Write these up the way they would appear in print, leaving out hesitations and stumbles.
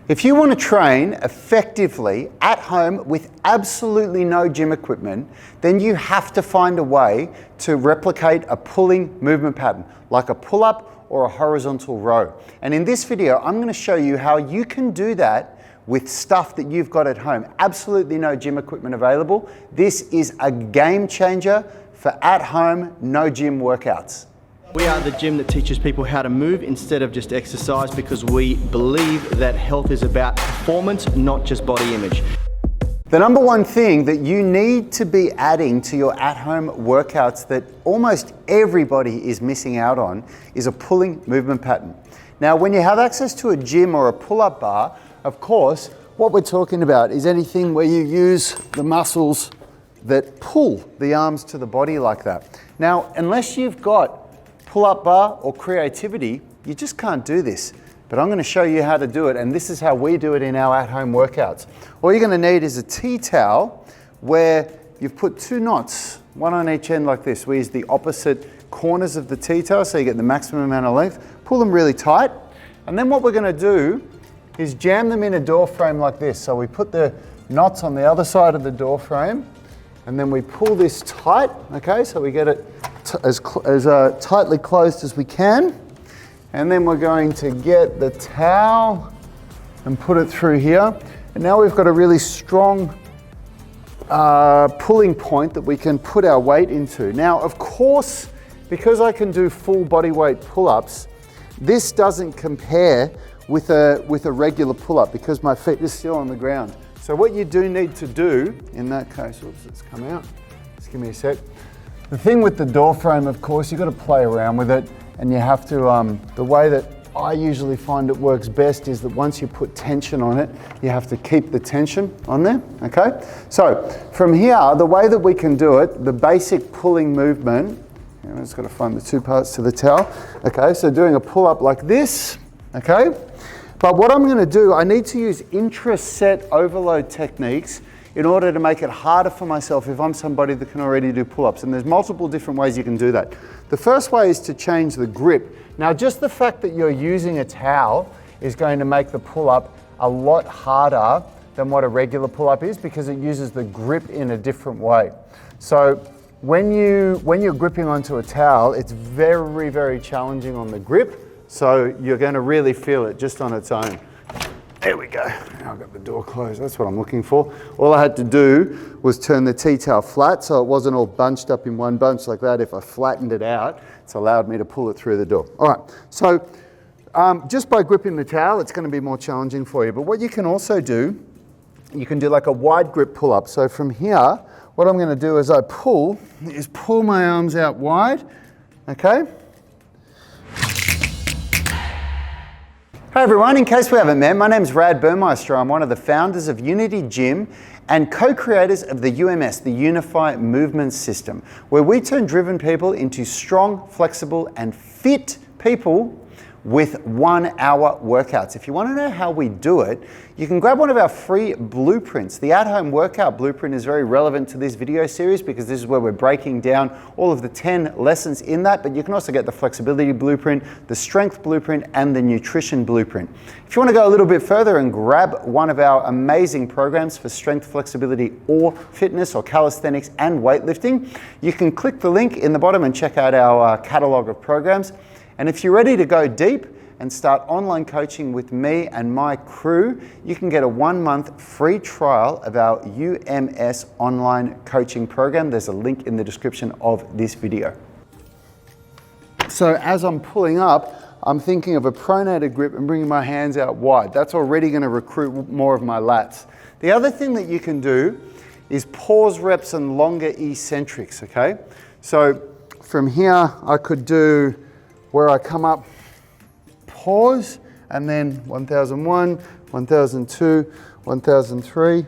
If you want to train effectively at home with absolutely no gym equipment, then you have to find a way to replicate a pulling movement pattern, like a pull-up or a horizontal row. And in this video, I'm going to show you how you can do that with stuff that you've got at home. Absolutely no gym equipment available. This is a game changer for at-home, no gym workouts. We are the gym that teaches people how to move instead of just exercise, because we believe that health is about performance, not just body image. The number one thing that you need to be adding to your at-home workouts that almost everybody is missing out on is a pulling movement pattern. Now, when you have access to a gym or a pull-up bar, of course, what we're talking about is anything where you use the muscles that pull the arms to the body like that. Now, unless you've got pull-up bar or creativity, you just can't do this. But I'm going to show you how to do it, and this is how we do it in our at-home workouts. All you're going to need is a tea towel where you've put 2 knots, one on each end like this. We use the opposite corners of the tea towel so you get the maximum amount of length. Pull them really tight, and then what we're going to do is jam them in a door frame like this. So we put the knots on the other side of the door frame, and then we pull this tight, okay, so we get it as tightly closed as we can. And then we're going to get the towel and put it through here. And now we've got a really strong pulling point that we can put our weight into. Now, of course, because I can do full body weight pull-ups, this doesn't compare with a regular pull-up because my feet are still on the ground. So what you do need to do in that case, oops, it's come out. Just give me a sec. The thing with the door frame, of course, you've got to play around with it, and you have to, the way that I usually find it works best is that once you put tension on it, you have to keep the tension on there, okay? So from here, the way that we can do it, the basic pulling movement, I've just got to find the 2 parts to the towel, okay? So doing a pull-up like this, okay? But what I'm going to do, I need to use intra-set overload techniques in order to make it harder for myself if I'm somebody that can already do pull-ups. And there's multiple different ways you can do that. The first way is to change the grip. Now, just the fact that you're using a towel is going to make the pull-up a lot harder than what a regular pull-up is because it uses the grip in a different way. So when you're gripping onto a towel, it's very, very challenging on the grip. So you're going to really feel it just on its own. There we go. Now I've got the door closed. That's what I'm looking for. All I had to do was turn the tea towel flat so it wasn't all bunched up in one bunch like that. If I flattened it out, it's allowed me to pull it through the door. All right. So just by gripping the towel, it's going to be more challenging for you. But what you can also do, you can do like a wide grip pull-up. So from here, what I'm going to do as I pull is pull my arms out wide. Okay. Hi everyone, in case we haven't met, my name is Rad Burmeister. I'm one of the founders of Unity Gym and co-creators of the UMS, the Unify Movement System, where we turn driven people into strong, flexible and fit people with 1-hour workouts. If you want to know how we do it, you can grab one of our free blueprints. The at-home workout blueprint is very relevant to this video series because this is where we're breaking down all of the 10 lessons in that, but you can also get the flexibility blueprint, the strength blueprint, and the nutrition blueprint. If you want to go a little bit further and grab one of our amazing programs for strength, flexibility, or fitness, or calisthenics and weightlifting, you can click the link in the bottom and check out our catalog of programs. And if you're ready to go deep and start online coaching with me and my crew, you can get a 1-month free trial of our UMS online coaching program. There's a link in the description of this video. So as I'm pulling up, I'm thinking of a pronated grip and bringing my hands out wide. That's already going to recruit more of my lats. The other thing that you can do is pause reps and longer eccentrics, okay? So from here, I could do where I come up, pause, and then 1001, 1002, 1003,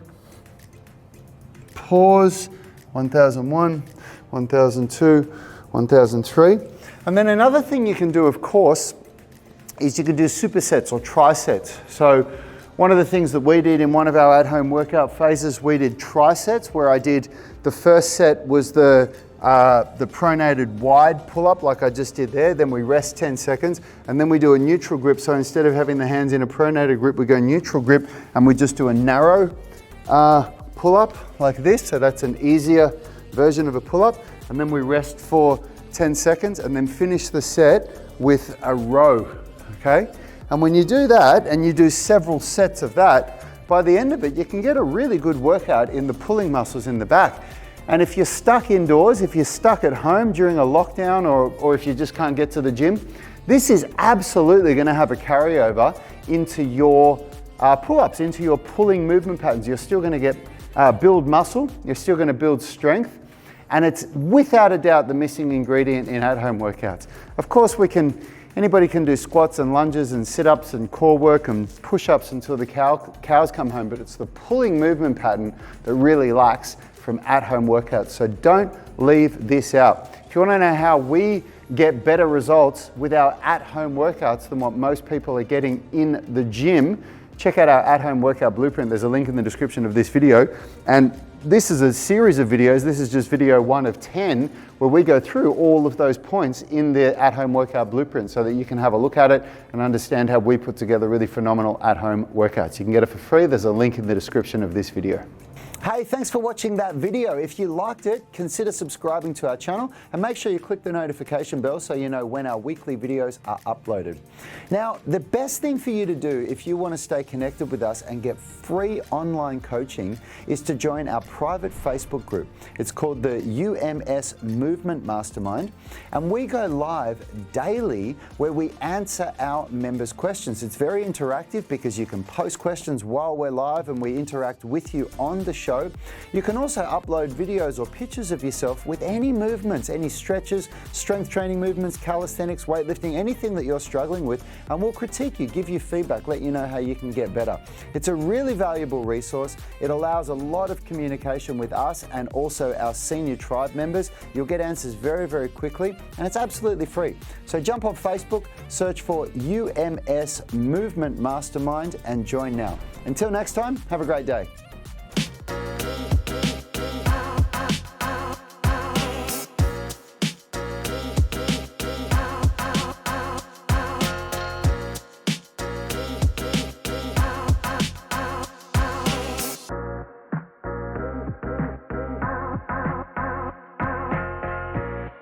pause, 1001, 1002, 1003. And then another thing you can do, of course, is you can do supersets or trisets. So one of the things that we did in one of our at-home workout phases, we did trisets, where I did the first set was the the pronated wide pull-up like I just did there, then we rest 10 seconds, and then we do a neutral grip. So instead of having the hands in a pronated grip, we go neutral grip, and we just do a narrow pull-up like this. So that's an easier version of a pull-up. And then we rest for 10 seconds, and then finish the set with a row, okay? And when you do that, and you do several sets of that, by the end of it, you can get a really good workout in the pulling muscles in the back. And if you're stuck indoors, if you're stuck at home during a lockdown, or if you just can't get to the gym, this is absolutely gonna have a carryover into your pull-ups, into your pulling movement patterns. You're still gonna get build muscle, you're still gonna build strength, and it's without a doubt the missing ingredient in at-home workouts. Of course, anybody can do squats and lunges and sit-ups and core work and push-ups until the cows come home, but it's the pulling movement pattern that really lacks from at-home workouts. So don't leave this out. If you want to know how we get better results with our at-home workouts than what most people are getting in the gym, check out our at-home workout blueprint. There's a link in the description of this video. And this is a series of videos. This is just video 1 of 10, where we go through all of those points in the at-home workout blueprint so that you can have a look at it and understand how we put together really phenomenal at-home workouts. You can get it for free. There's a link in the description of this video. Hey, thanks for watching that video. If you liked it, consider subscribing to our channel and make sure you click the notification bell so you know when our weekly videos are uploaded. Now, the best thing for you to do if you want to stay connected with us and get free online coaching is to join our private Facebook group. It's called the UMS Movement Mastermind, and we go live daily where we answer our members' questions. It's very interactive because you can post questions while we're live and we interact with you on the show. You can also upload videos or pictures of yourself with any movements, any stretches, strength training movements, calisthenics, weightlifting, anything that you're struggling with, and we'll critique you, give you feedback, let you know how you can get better. It's a really valuable resource. It allows a lot of communication with us and also our senior tribe members. You'll get answers very, very quickly, and it's absolutely free. So jump on Facebook, search for UMS Movement Mastermind and join now. Until next time, have a great day.